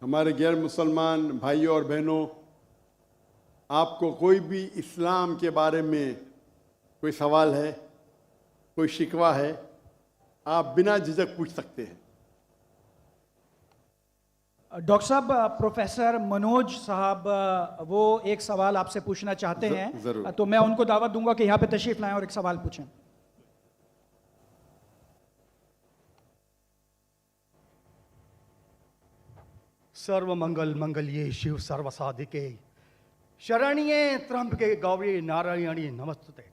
हमारे गैर मुसलमान भाइयों और बहनों, आपको कोई भी इस्लाम के बारे में कोई सवाल है, कोई शिकवा है, आप बिना झिझक पूछ सकते हैं। डॉक्टर साहब, प्रोफेसर मनोज साहब वो एक सवाल आपसे पूछना चाहते हैं, जरूर। तो मैं उनको दावत दूंगा कि यहाँ पे तशरीफ लाएं और एक सवाल पूछें। सर्व मंगल मंगल्ये शिव सर्व साधिके शरण्ये त्र्यंबके गौरी नारायणी नमस्तुते।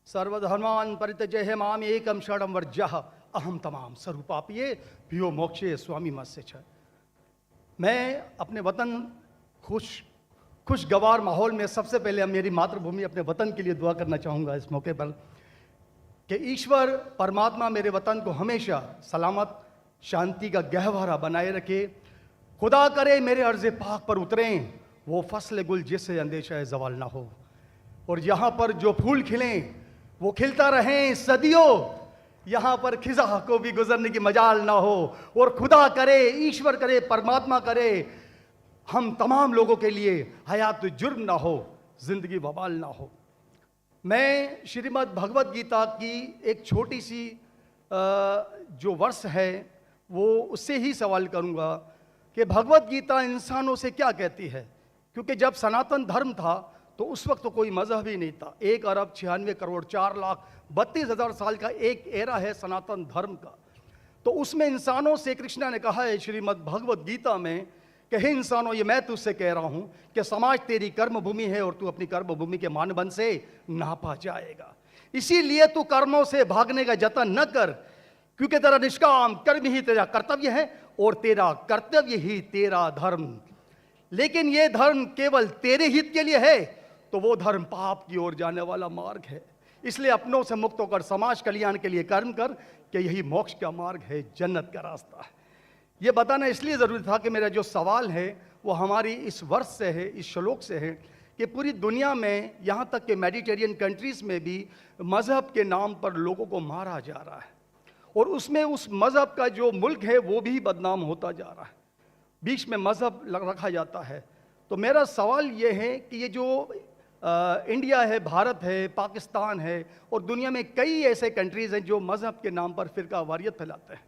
सर्वधर्मान् परित्यज्य माम एकम शरणं व्रजः अहम तमाम स्वरूपापिये पियो मोक्षे स्वामी मत्स्य छ। मैं अपने वतन खुशगवार माहौल में सबसे पहले मेरी मातृभूमि अपने वतन के लिए दुआ करना चाहूँगा इस मौके पर कि ईश्वर परमात्मा मेरे वतन को हमेशा सलामत शांति का गहवारा बनाए रखे। खुदा करे मेरे अर्ज़ पाक पर उतरें वो फसल गुल जिससे अंदेशा जवाल ना हो, और यहाँ पर जो फूल खिलें वो खिलता रहें सदियों, यहाँ पर खिजा को भी गुजरने की मजाल ना हो। और खुदा करे, ईश्वर करे, परमात्मा करे हम तमाम लोगों के लिए हयात जुर्म ना हो, जिंदगी वबाल ना हो। मैं श्रीमद् भगवत गीता की एक छोटी सी जो वर्ष है वो उससे ही सवाल करूँगा कि भगवत गीता इंसानों से क्या कहती है, क्योंकि जब सनातन धर्म था तो उस वक्त तो कोई मजहब ही नहीं था। 1,96,4,32,000 साल का एक एरा है सनातन धर्म का। तो उसमें इंसानों से कृष्णा ने कहा है श्रीमद् भगवत गीता में कि हे इंसानों, ये मैं तुझसे कह रहा हूं कि समाज तेरी कर्म भूमि है और तू अपनी कर्म भूमि के मानदंड से नापा जाएगा। इसीलिए तू कर्मों से भागने का जतन न कर, क्योंकि तेरा निष्काम कर्म ही तेरा कर्तव्य है और तेरा कर्तव्य ही तेरा धर्म। लेकिन ये धर्म केवल तेरे हित के लिए है तो वो धर्म पाप की ओर जाने वाला मार्ग है। इसलिए अपनों से मुक्त होकर समाज कल्याण के लिए कर्म कर कि यही मोक्ष का मार्ग है, जन्नत का रास्ता है। ये बताना इसलिए ज़रूरी था कि मेरा जो सवाल है वो हमारी इस वर्ष से है, इस श्लोक से है कि पूरी दुनिया में, यहाँ तक कि मेडिटेरियन कंट्रीज़ में भी मज़हब के नाम पर लोगों को मारा जा रहा है, और उसमें उस मज़हब का जो मुल्क है वो भी बदनाम होता जा रहा है, बीच में मज़हब रखा जाता है। तो मेरा सवाल ये है कि ये जो इंडिया है, भारत है, पाकिस्तान है और दुनिया में कई ऐसे कंट्रीज़ हैं जो मज़हब के नाम पर फ़िरका वारियत फैलाते हैं,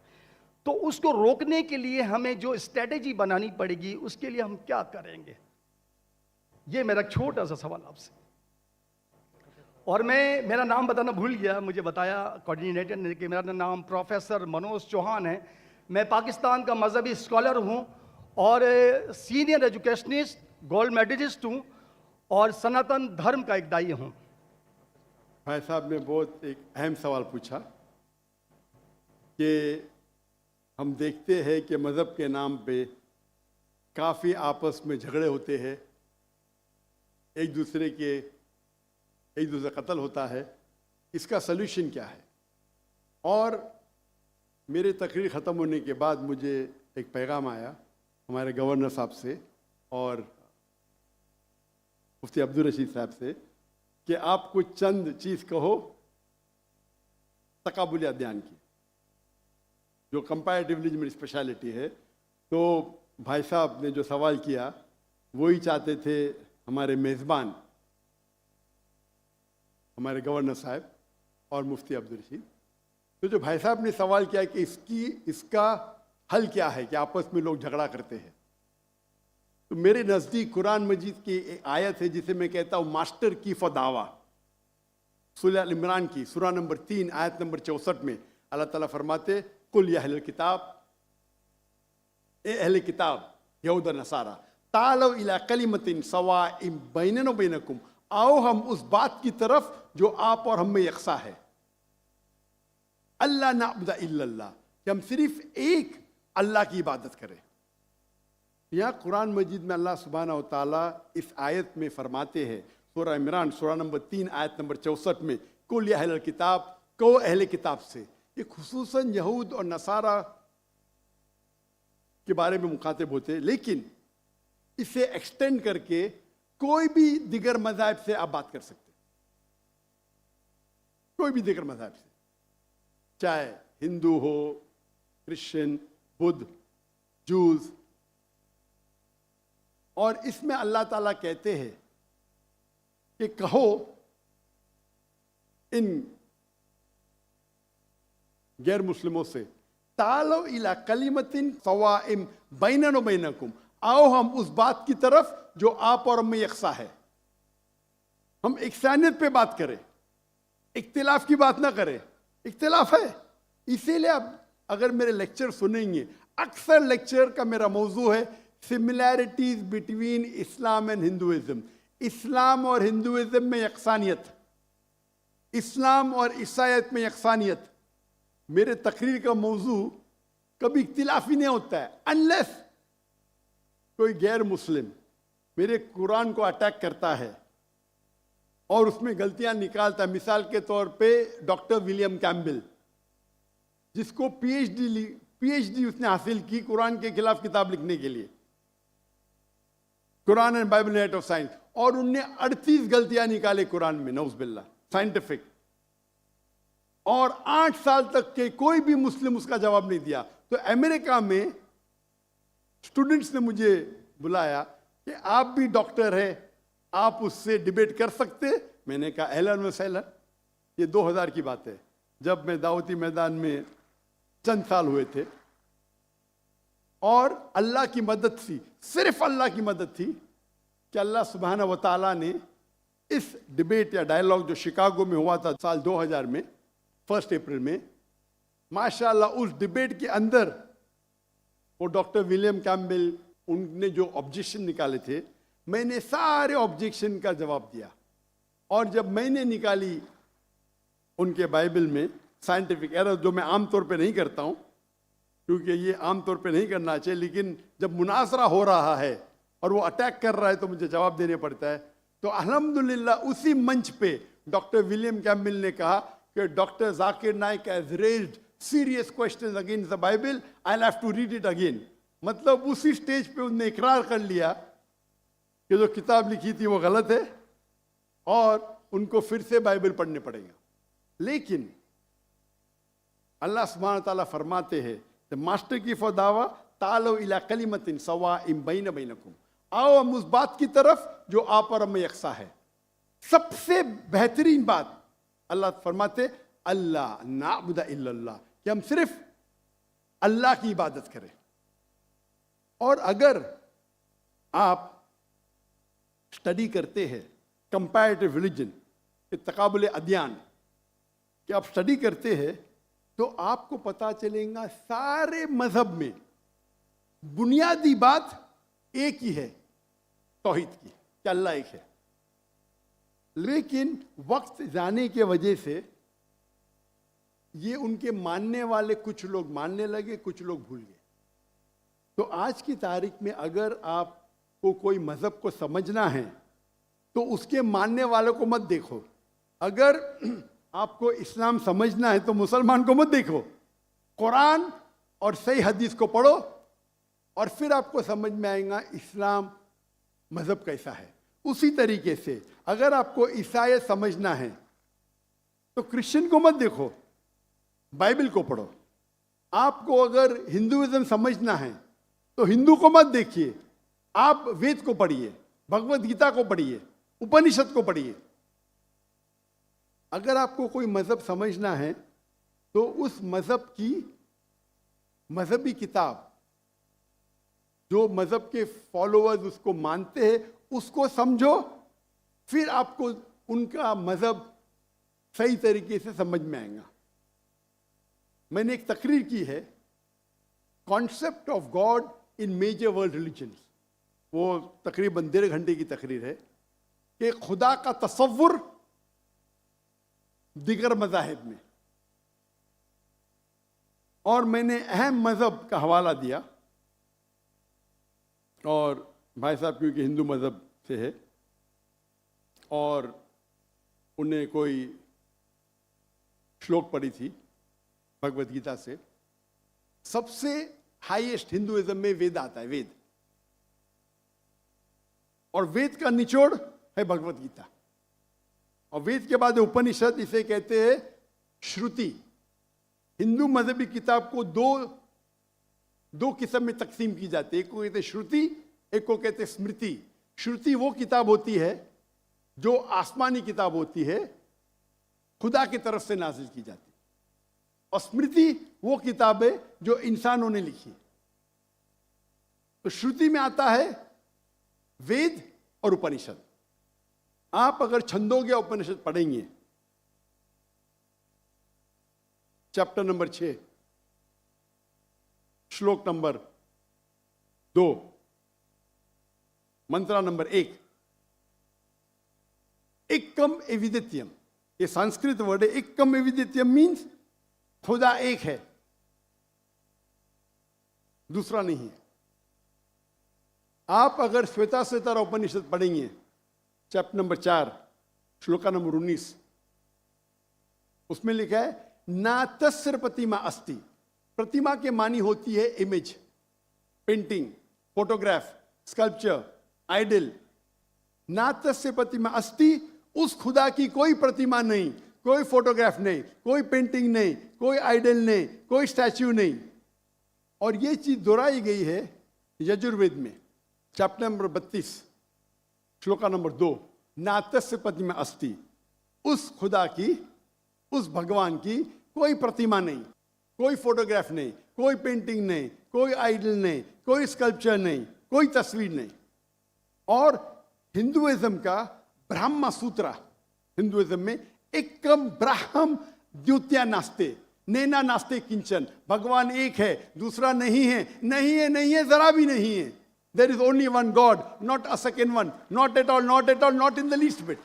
तो उसको रोकने के लिए हमें जो स्ट्रेटेजी बनानी पड़ेगी उसके लिए हम क्या करेंगे? ये मेरा छोटा सा सवाल आपसे। और मैं मेरा नाम बताना भूल गया, मुझे बताया कोऑर्डिनेटर ने कि मेरा नाम प्रोफेसर मनोज चौहान है। मैं पाकिस्तान का मजहबी स्कॉलर हूँ और सीनियर एजुकेशनिस्ट, गोल्ड मेडलिस्ट हूँ और सनातन धर्म का एक दाई हूँ। भाई साहब ने बहुत एक अहम सवाल पूछा कि हम देखते हैं कि मज़हब के नाम पे काफ़ी आपस में झगड़े होते हैं, एक दूसरे का कत्ल होता है। इसका सल्यूशन क्या है? और मेरे तकरीर ख़त्म होने के बाद मुझे एक पैगाम आया हमारे गवर्नर साहब से और मुफ्ती अब्दुल रशीद साहब से कि आप कुछ चंद चीज़ कहो तकाबुल अदयान की, जो कंपैरेटिवली मेरी स्पेशलिटी है। तो भाई साहब ने जो सवाल किया वही चाहते थे हमारे मेज़बान, हमारे गवर्नर साहब और मुफ्ती अब्दुल रशीद। तो जो भाई साहब ने सवाल किया कि इसका हल क्या है कि आपस में लोग झगड़ा करते हैं, तो मेरे नज़दीक कुरान मजीद की एक आयत है जिसे मैं कहता हूँ मास्टर की फदावा, सूरह अल इमरान की सूरह नंबर 3 आयत नंबर 64 में अल्लाह ताला फरमाते कुल या अहले किताब, ए अहले किताब यहूद नसारा तालव इला कलिमतिन सवाइम बैनना व बैनकुम, आओ हम उस बात की तरफ जो आप और हम में यकसा है। अल्लाह नाबुदा इल्लल्लाह, कि हम सिर्फ एक अल्लाह की इबादत करें। यहाँ कुरान मजीद में अल्लाह सुब्हानहू व तआला इस आयत में फरमाते हैं, सूरह इमरान सूरह नंबर 3 आयत नंबर 64 में कुल या अहले किताब, को अहले किताब से, ये खुसूसन यहूद और नसारा के बारे में मुखातिब होते हैं, लेकिन इसे एक्सटेंड करके कोई भी दिगर मज़हब से आप बात कर सकते हैं, कोई भी दिगर मज़हब से, चाहे हिंदू हो, क्रिश्चियन, बुद्ध, जूस, और इसमें अल्लाह ताला कहते हैं कि कहो इन गैर मुस्लिमों से, तालो इला कलिमतिन सवाइम बैनना व बैनकुम, आओ हम उस बात की तरफ जो आप और हमें यकसा है। हम इकसानियत पे बात करें, इख्तिलाफ की बात ना करें। इख्तिलाफ है, इसीलिए आप अगर मेरे लेक्चर सुनेंगे, अक्सर लेक्चर का मेरा मौजू है similarities between Islam and Hinduism. इस्लाम और हिंदुइज्म में यकसानियत, इस्लाम और ईसाईयत में यकसानियत। मेरे तकरीर का मौजू कभी इख्तिलाफ ही नहीं होता है, अनलेस कोई गैर मुस्लिम मेरे कुरान को अटैक करता है और उसमें गलतियां निकालता है। मिसाल के तौर पे डॉक्टर विलियम कैम्बेल, जिसको पीएचडी उसने हासिल की कुरान के खिलाफ किताब लिखने के लिए, Quran and Bible net of science, और उनने 38 गलतियां निकाले कुरान में, नौज़ुबिल्लाह, साइंटिफिक। और 8 साल तक के कोई भी मुस्लिम उसका जवाब नहीं दिया। तो अमेरिका में स्टूडेंट्स ने मुझे बुलाया कि आप भी डॉक्टर हैं, आप उससे डिबेट कर सकते। मैंने कहा अहलन व सहलन। ये 2000 की बात है, जब मैं दावती मैदान में चंद साल हुए थे। और अल्लाह की मदद थी, सिर्फ अल्लाह की मदद थी कि अल्लाह सुब्हाना व तआला ने इस डिबेट या डायलॉग जो शिकागो में हुआ था साल 2000 में 1 अप्रैल में, माशाअल्लाह उस डिबेट के अंदर वो डॉक्टर विलियम कैम्बेल, उनने जो ऑब्जेक्शन निकाले थे, मैंने सारे ऑब्जेक्शन का जवाब दिया। और जब मैंने निकाली उनके बाइबल में साइंटिफिक एरर, जो मैं आमतौर पे नहीं करता हूँ क्योंकि ये आमतौर पे नहीं करना चाहिए, लेकिन जब मुनासरा हो रहा है और वो अटैक कर रहा है तो मुझे जवाब देने पड़ता है। तो अल्हम्दुलिल्लाह उसी मंच पे डॉक्टर विलियम कैम्बेल ने कहा कि doctor Zakir Naik has raised serious questions against the Bible, I will have to read it again. मतलब उसी स्टेज पे उन्होंने इकरार कर लिया कि जो किताब लिखी थी वो गलत है और उनको फिर से बाइबल पढ़ने पड़ेगा। लेकिन अल्लाह सुब्हानहू व तआला फरमाते हैं, द मास्टर की फदावा तालो इला कलिमतिन सवाइम बैन बैनकुम, आओ हम उस बात की तरफ जो आप और हमें यकसा है। सबसे बेहतरीन बात अल्लाह फरमाते अल्लाह नाबुदा इल्लल्लाह, कि हम सिर्फ अल्लाह की इबादत करें। और अगर आप स्टडी करते हैं कंपैरेटिव रिलीजन, तकाबुल अदयान, कि आप स्टडी करते हैं तो आपको पता चलेगा सारे मजहब में बुनियादी बात एक ही है, तौहीद की, कि अल्लाह एक है। लेकिन वक्त जाने के वजह से ये उनके मानने वाले कुछ लोग मानने लगे, कुछ लोग भूल गए। तो आज की तारीख में अगर आपको कोई मजहब को समझना है तो उसके मानने वालों को मत देखो। अगर आपको इस्लाम समझना है तो मुसलमान को मत देखो, कुरान और सही हदीस को पढ़ो और फिर आपको समझ में आएगा इस्लाम मजहब कैसा है। उसी तरीके से अगर आपको ईसाईयत समझना है तो क्रिश्चियन को मत देखो, बाइबल को पढ़ो। आपको अगर हिंदुइज्म समझना है तो हिंदू को मत देखिए, आप वेद को पढ़िए, भगवत गीता को पढ़िए, उपनिषद को पढ़िए। अगर आपको कोई मजहब समझना है तो उस मजहब की मजहबी किताब, जो मजहब के फॉलोअर्स उसको मानते हैं, उसको समझो, फिर आपको उनका मजहब सही तरीके से समझ में आएगा। मैंने एक तकरीर की है, concept of God in major world religions, वो तकरीबन 1.5 घंटे की तकरीर है कि खुदा का तसव्वुर दिगर मज़ाहिब में। और मैंने अहम मजहब का हवाला दिया, और भाई साहब क्योंकि हिंदू मजहब से है और उन्हें कोई श्लोक पढ़ी थी भगवत गीता से। सबसे हाईएस्ट हिंदुइज्म में वेद आता है, वेद, और वेद का निचोड़ है भगवत गीता। और वेद के बाद उपनिषद, इसे कहते हैं श्रुति। हिंदू मजहबी किताब को दो किस्म में तकसीम की जाती है, एक को कहते हैं श्रुति, एक को कहते हैं स्मृति। श्रुति वो किताब होती है जो आसमानी किताब होती है, खुदा की तरफ से नाजिल की जाती है, और स्मृति वो किताब है जो इंसानों ने लिखी। तो श्रुति में आता है वेद और उपनिषद। आप अगर छंदोग्य उपनिषद पढ़ेंगे, चैप्टर नंबर 6 श्लोक नंबर 2, मंत्रा नंबर 1, एकम एविदित्यम, ये संस्कृत वर्ड है। एकम एविदित्यम मीन्स खुदा एक है, दूसरा नहीं है। आप अगर श्वेताश्वेतर उपनिषद पढ़ेंगे, चैप्टर नंबर 4 श्लोका नंबर 19, उसमें लिखा है ना तस्य प्रतिमा अस्ति। प्रतिमा के मानी होती है image, painting, photograph, sculpture, idol. ना तस्य प्रतिमा अस्ति, उस खुदा की कोई प्रतिमा नहीं, कोई फोटोग्राफ नहीं, कोई पेंटिंग नहीं, कोई आइडल नहीं, कोई स्टैच्यू नहीं। और ये चीज दोहराई गई है यजुर्वेद में, चैप्टर नंबर 32 श्लोका नंबर 2, ना तस्य प्रतिमा अस्ति, उस खुदा की, उस भगवान की कोई प्रतिमा नहीं, कोई फोटोग्राफ नहीं, कोई पेंटिंग नहीं, कोई आइडल नहीं, कोई स्कल्पचर नहीं, कोई तस्वीर नहीं। और हिंदुइज्म का ब्रह्म सूत्र, हिंदुइज्म में एकम ब्रह्म द्वितीया नास्ते, नैना नास्ते किंचन, भगवान एक है, दूसरा नहीं है, नहीं है, नहीं है, जरा भी नहीं है। There is only one God, not a second one, not at all, not at all, not in the least bit.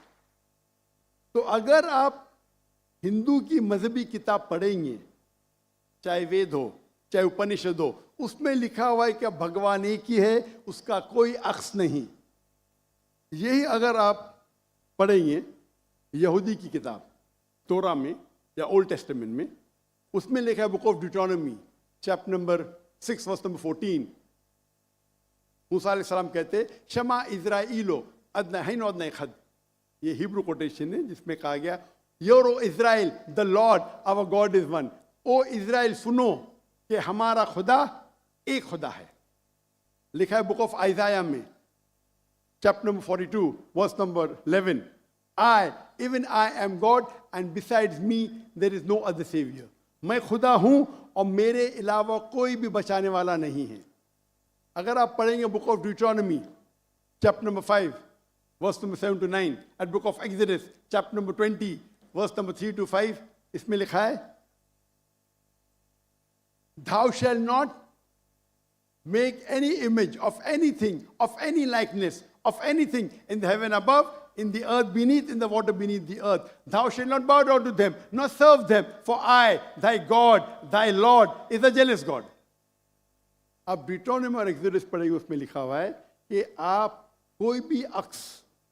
तो अगर आप हिंदू की मजहबी किताब पढ़ेंगे, चाहे वेद हो, चाहे उपनिषद हो, उसमें लिखा हुआ है कि भगवान एक ही है, उसका कोई अक्स नहीं। यही अगर आप पढ़ेंगे यहूदी की किताब तोरा में या ओल्ड टेस्टामेंट में, उसमें लिखा है book of Deuteronomy chapter number 6 verse number 14, मूसा अलैहिस्सलाम कहते शमा इज़राइलो अदनहैन अदनै खद। ये हिब्रू कोटेशन है जिसमें कहा गया your O Israel the Lord our God is one. O Israel सुनो कि हमारा खुदा एक खुदा है। लिखा है बुक ऑफ आइज़ाया में chapter number 42 verse number 11, I even I am God and besides me there is no other saviour. मैं खुदा हूं और मेरे अलावा कोई भी बचाने वाला नहीं है। अगर आप पढ़ेंगे book of Deuteronomy chapter number 5 verse number 7 to 9, at book of Exodus chapter number 20 verse number 3 to 5, इसमें लिखा है thou shall not make any image of anything, of any likeness, of anything in the heaven above, in the earth beneath, in the water beneath the earth. Thou shalt not bow down to them, nor serve them, for I, thy God, thy Lord, is a jealous God. अब ड्यूटोनॉमी और exodus पढ़ेंगे, उसमें लिखा हुआ है कि आप कोई भी अक्स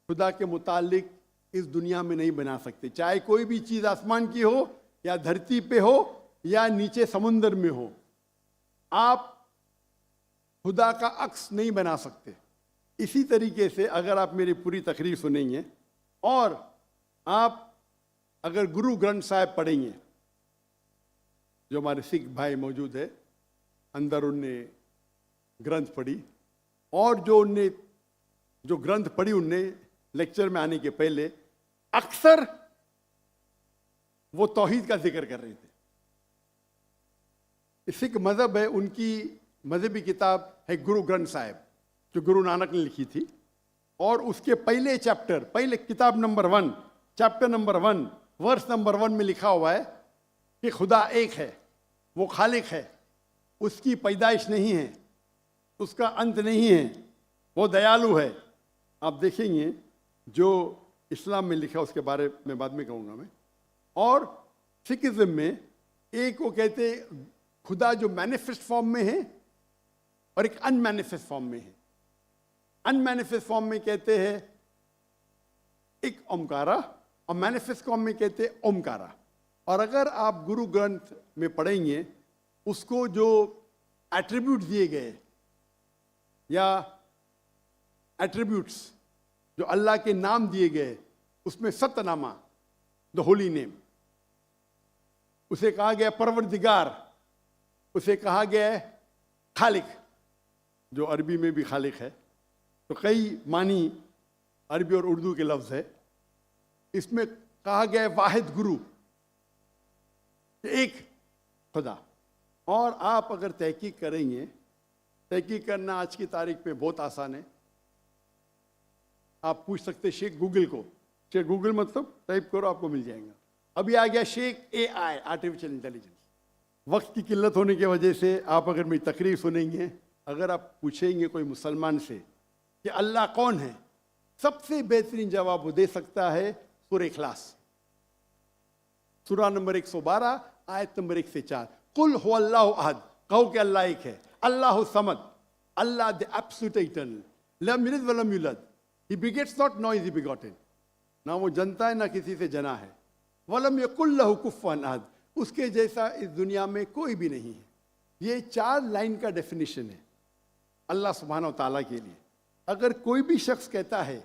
खुदा के मुतालिक इस दुनिया में नहीं बना सकते, चाहे कोई भी चीज आसमान की हो या धरती पे हो या नीचे समुद्र में हो। आप खुदा का अक्स नहीं बना सकते। इसी तरीके से अगर आप मेरी पूरी तकरीर सुनेंगे और आप अगर गुरु ग्रंथ साहिब पढ़ेंगे, जो हमारे सिख भाई मौजूद है अंदर, उनने ग्रंथ पढ़ी, और जो ग्रंथ पढ़ी उनने लेक्चर में आने के पहले अक्सर वो तौहीद का जिक्र कर रहे थे। सिख मजहब है, उनकी मजहबी किताब है गुरु ग्रंथ साहिब, जो गुरु नानक ने लिखी थी। और उसके पहले चैप्टर, पहले किताब number 1 chapter number 1 verse number 1 में लिखा हुआ है कि खुदा एक है, वो खालिक है, उसकी पैदाइश नहीं है, उसका अंत नहीं है, वो दयालु है। आप देखेंगे जो इस्लाम में लिखा उसके बारे में बाद में कहूँगा मैं। और सिखिज्म में एक वो कहते खुदा जो मैनिफेस्ट फॉर्म में है और एक अनमैनिफेस्ट फॉर्म में है। अनमैनिफेस्ट फॉर्म में कहते हैं एक ओमकारा और मैनिफेस्ट फॉर्म में कहते हैं ओमकारा। और अगर आप गुरु ग्रंथ में पढ़ेंगे, उसको जो एट्रीब्यूट दिए गए या एट्रीब्यूट्स जो अल्लाह के नाम दिए गए, उसमें सतनामा, द होली नेम, उसे कहा गया परवरदिगार, उसे कहा गया है खालिक, जो अरबी में भी खालिक है, तो कई मानी अरबी और उर्दू के लफ्ज़ है। इसमें कहा गया है वाहिद गुरु, एक खुदा। और आप अगर तहकीक करेंगे, तहकीक करना आज की तारीख पे बहुत आसान है। आप पूछ सकते शेख गूगल को, शेख गूगल मतलब टाइप करो आपको मिल जाएगा। अभी आ गया शेख AI, आर्टिफिशियल इंटेलिजेंस। वक्त की किल्लत होने की वजह से आप अगर मेरी तकरीर सुनेंगे, अगर आप पूछेंगे कोई मुसलमान से कि अल्लाह कौन है, सबसे बेहतरीन जवाब वो दे सकता है सूरह इखलास, सूरा नंबर 112 आयत नंबर 1 से 4। कुल हो अल्लाह अहद, कहो कि अल्लाह एक है। अल्लाह समद, अल्लाह द एब्सोल्यूट इटर्नल, लम यलिद व लम यूलद, ही बिगेट्स नॉट, नॉ इज ही बिगॉटेन, ना वो जनता है ना किसी से जना है। वलम यकुल लहु कुफुवन अहद, उसके जैसा इस दुनिया में कोई भी नहीं है। ये 4 लाइन का डेफिनेशन है अल्लाह सुब्हानहू तआला के लिए। अगर कोई भी शख्स कहता है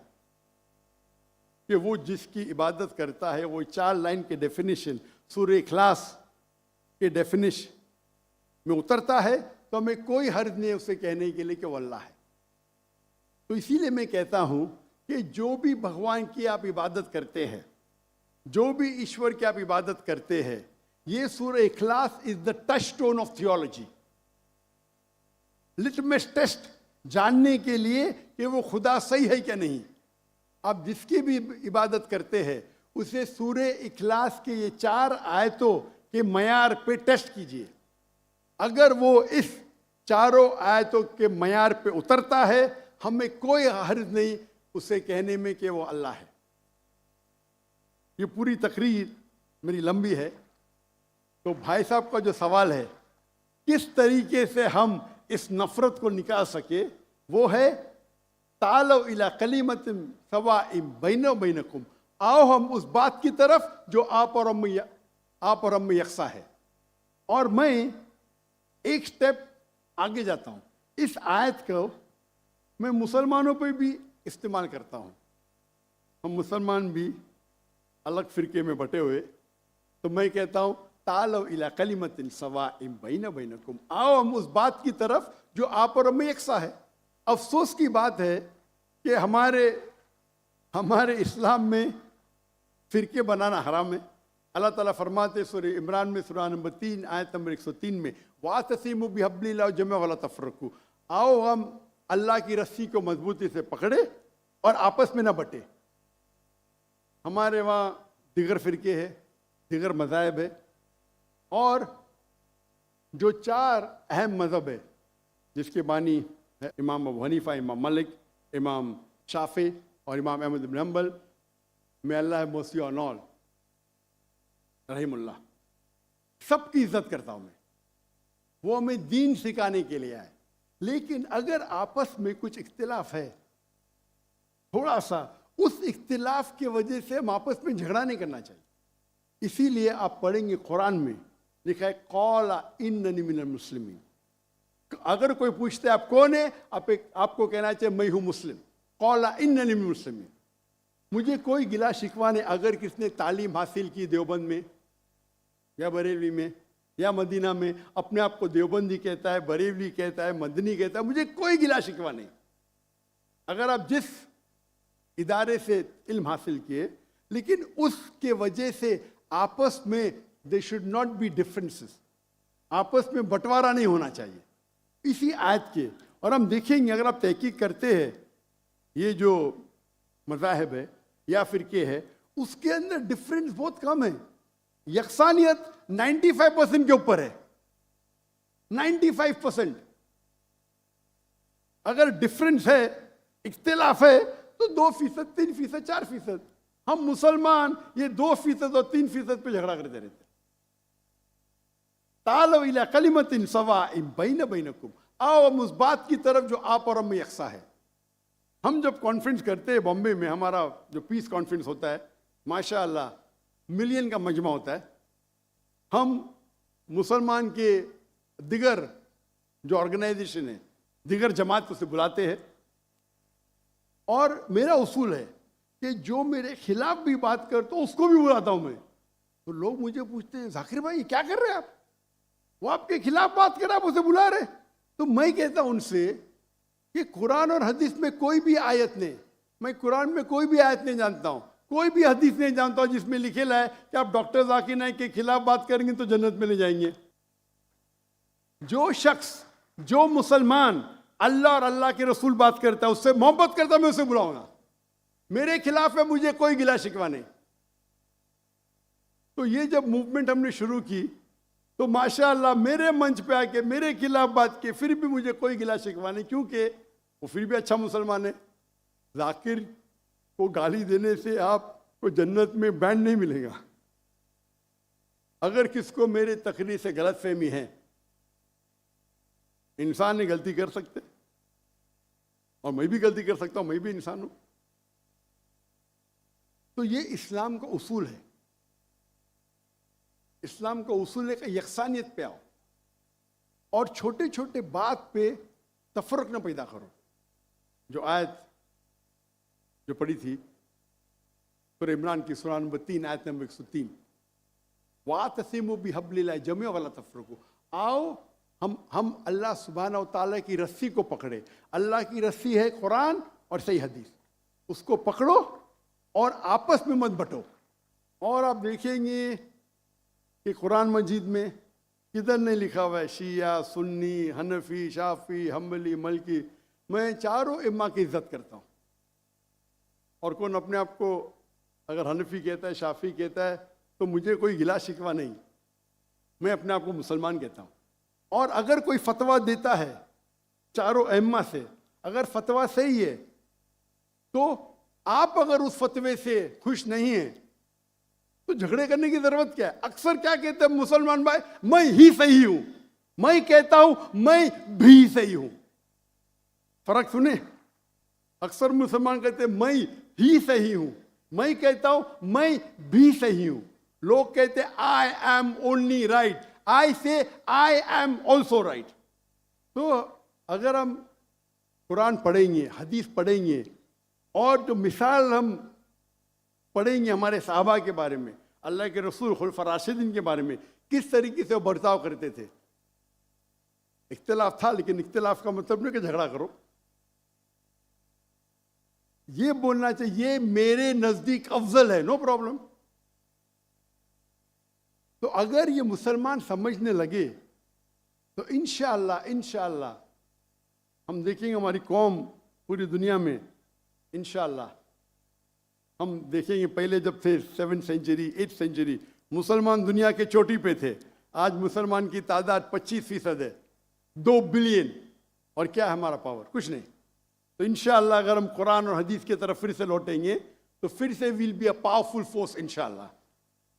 कि वो जिसकी इबादत करता है वो 4 लाइन के डेफिनेशन सूरह इखलास के डेफिनेशन में उतरता है, तो हमें कोई हर्ज नहीं उसे कहने के लिए कि वो अल्लाह है। तो इसीलिए मैं कहता हूं कि जो भी भगवान की आप इबादत करते हैं, जो भी ईश्वर की आप इबादत करते हैं, ये सूरह इखलास is the touchstone of theology, litmus test जानने के लिए कि वो खुदा सही है क्या नहीं। आप जिसकी भी इबादत करते हैं उसे सूरह इखलास के ये 4 आयतों के मयार पे टेस्ट कीजिए। अगर वो इस 4 आयतों के मयार पे उतरता है, हमें कोई हर्ज नहीं उसे कहने में कि वो अल्लाह है। ये पूरी तकरीर मेरी लंबी है, तो भाई साहब का जो सवाल है किस तरीके से हम इस नफरत को निकाल सके, वो है तालो इला कलिमतिन सवाइम बैना बैनकुम, आओ हम उस बात की तरफ जो आप और हम में यकसा है। और मैं एक स्टेप आगे जाता हूं। इस आयत को मैं मुसलमानों पे भी इस्तेमाल करता हूं। हम मुसलमान भी अलग फिरके में बटे हुए, तो मैं कहता हूं तालो इला कलिमतिन सवाइम बैना बैनकुम, आओ हम उस बात की तरफ जो आप और हम में यकसा है। अफसोस की बात है कि हमारे इस्लाम में फिरके बनाना हराम है। अल्लाह ताला फरमाते सूरह इमरान में सूरा नंबर 3 आयत नंबर 103 में, वातसिमु बिहब्लिल्लाहि जमीअन वला तफरकू, आओ हम अल्लाह की रस्सी को मजबूती से पकड़े और आपस में ना बटे। हमारे वहाँ दिगर फिरके है, दिगर मज़ाहिब है, और जो 4 अहम मज़हब है जिसके बानी है इमाम अबू हनीफा, इमाम मलिक, इमाम शाफी और इमाम अहमद इब्न हंबल, मे अल्लाह मोसी ऑन ऑल रहीमुल्लाह, सबकी इज्जत करता हूँ मैं। वो हमें दीन सिखाने के लिए आए। लेकिन अगर आपस में कुछ इख्तिलाफ है थोड़ा सा, उस इख्तिलाफ की वजह से हम आपस में झगड़ा नहीं करना चाहिए। इसीलिए आप पढ़ेंगे कुरान में लिखा है कौला इन्ननी मिनल मुस्लिमीन। अगर कोई पूछते आप कौन है, आपको कहना चाहिए मैं हूं मुस्लिम। कौला इन्ननी मिनल मुस्लिमीन, मुझे कोई गिला शिकवा नहीं अगर किसने तालीम हासिल की देवबंद में या बरेलवी में या मदीना में, अपने आप को देवबंदी कहता है, बरेलवी कहता है, मदनी कहता है, मुझे कोई गिला शिकवा नहीं। अगर आप जिस इदारे से इल्म हासिल किए, लेकिन उसके वजह से आपस में they should not be differences, आपस में बंटवारा नहीं होना चाहिए इसी आयत के। और हम देखेंगे अगर आप तहकीक करते हैं ये जो मज़ाहिब है या फिरके है, उसके अंदर डिफरेंस बहुत कम है। यकसानियत 95% के ऊपर है, 95%। अगर डिफरेंस है, इख्तिलाफ है, तो 2%, 3%, 4%। हम मुसलमान ये 2% और 3% पे झगड़ा करते रहते। तालो इला कलिमतिन सवाइम बैना बैनकुम, आओ हम उस बात की तरफ जो आप और हम में यकसा है। हम जब कॉन्फ्रेंस करते हैं बॉम्बे में, हमारा जो पीस कॉन्फ्रेंस होता है, माशाअल्लाह मिलियन का मजमा होता है। हम मुसलमान के दिगर जो ऑर्गेनाइजेशन है, दिगर जमात को से बुलाते हैं, और मेरा उसूल है कि जो मेरे खिलाफ भी बात कर तो उसको भी बुलाता हूं मैं। तो लोग मुझे पूछते हैं जाकिर भाई क्या कर रहे हैं आप, वो आपके खिलाफ बात कर रहे, आप उसे बुला रहे। तो मैं कहता हूं उनसे कि कुरान और हदीस में कोई भी आयत नहीं, मैं कुरान में कोई भी आयत नहीं जानता हूँ, कोई भी हदीस नहीं जानता हूँ जिसमें लिखेला है कि आप डॉक्टर जाकिर नाइक के खिलाफ बात करेंगे तो जन्नत में ले जाएंगे। जो शख्स, जो मुसलमान अल्लाह और अल्लाह के रसूल बात करता है, उससे मोहब्बत करता है, मैं उसे बुलाऊंगा। मेरे खिलाफ है, मुझे कोई गिला शिकवा नहीं। तो ये जब मूवमेंट हमने शुरू की तो माशाअल्लाह मेरे मंच पे आके मेरे खिलाफ बात की, फिर भी मुझे कोई गिला शिकवा नहीं, क्योंकि वो फिर भी अच्छा मुसलमान है। जाकिर को गाली देने से आपको जन्नत में बैंड नहीं मिलेगा। अगर किसको मेरे तकरीर से गलत फहमी है, इंसान ने गलती कर सकते और मैं भी गलती कर सकता हूं, मैं भी इंसान हूं। तो ये इस्लाम का उसूल है। इस्लाम का उसूल है कि यकसानियत पे आओ और छोटे छोटे बात पे तफरक न पैदा करो। जो आयत जो पढ़ी थी सूरह इमरान की सूरह नंबर 3 आयत नंबर 103, वातसिमु बिहब्लिल्लाह जमीअन वला तफरकू। आओ हम अल्लाह सुब्हानहू व तआला की रस्सी को पकड़े। अल्लाह की रस्सी है कुरान और सही हदीस, उसको पकड़ो और आपस में मत बंटो। और आप देखेंगे कि कुरान मजीद में किधर नहीं लिखा हुआ है शिया, सुन्नी, हनफी, शाफी, हम्बली, मलकी। मैं चारों इम्मा की इज्जत करता हूँ। और कौन अपने आप को अगर हनफी कहता है, शाफी कहता है, तो मुझे कोई गिला शिकवा नहीं, मैं अपने आप को मुसलमान कहता हूँ। और अगर कोई फतवा देता है चारों अइम्मा से, अगर फतवा सही है तो आप अगर उस फतवे से खुश नहीं हैं तो झगड़े करने की जरूरत क्या है। अक्सर क्या कहते हैं मुसलमान भाई, मैं ही सही हूं, मैं कहता हूं मैं भी सही हूं। फर्क सुने, अक्सर मुसलमान कहते हैं मैं ही सही हूं, मैं कहता हूं मैं भी सही हूं। लोग कहते हैं आई एम ओनली राइट, आई से आई एम ऑल्सो राइट। तो अगर हम कुरान पढ़ेंगे, हदीस पढ़ेंगे और जो मिसाल हम पढ़ेंगे हमारे साहबा के बारे में, अल्लाह के रसूल खुलफा राशिदीन के बारे में, किस तरीके से वो बर्ताव करते थे। इख्तिलाफ था, लेकिन इख्तिलाफ का मतलब नहीं कि झगड़ा करो। ये बोलना चाहिए ये मेरे नजदीक अफजल है, नो प्रॉब्लम। तो अगर ये मुसलमान समझने लगे तो इंशाअल्लाह हम देखेंगे हमारी कौम पूरी दुनिया में, इंशाअल्लाह हम देखेंगे। पहले जब थे 7th सेंचुरी 8th सेंचुरी मुसलमान दुनिया के चोटी पे थे, आज मुसलमान की तादाद 25% है, 2 बिलियन। और क्या है हमारा पावर? कुछ नहीं। तो इंशाअल्लाह अगर हम कुरान और हदीस की तरफ फिर से लौटेंगे तो फिर से will be a powerful force इंशाअल्लाह।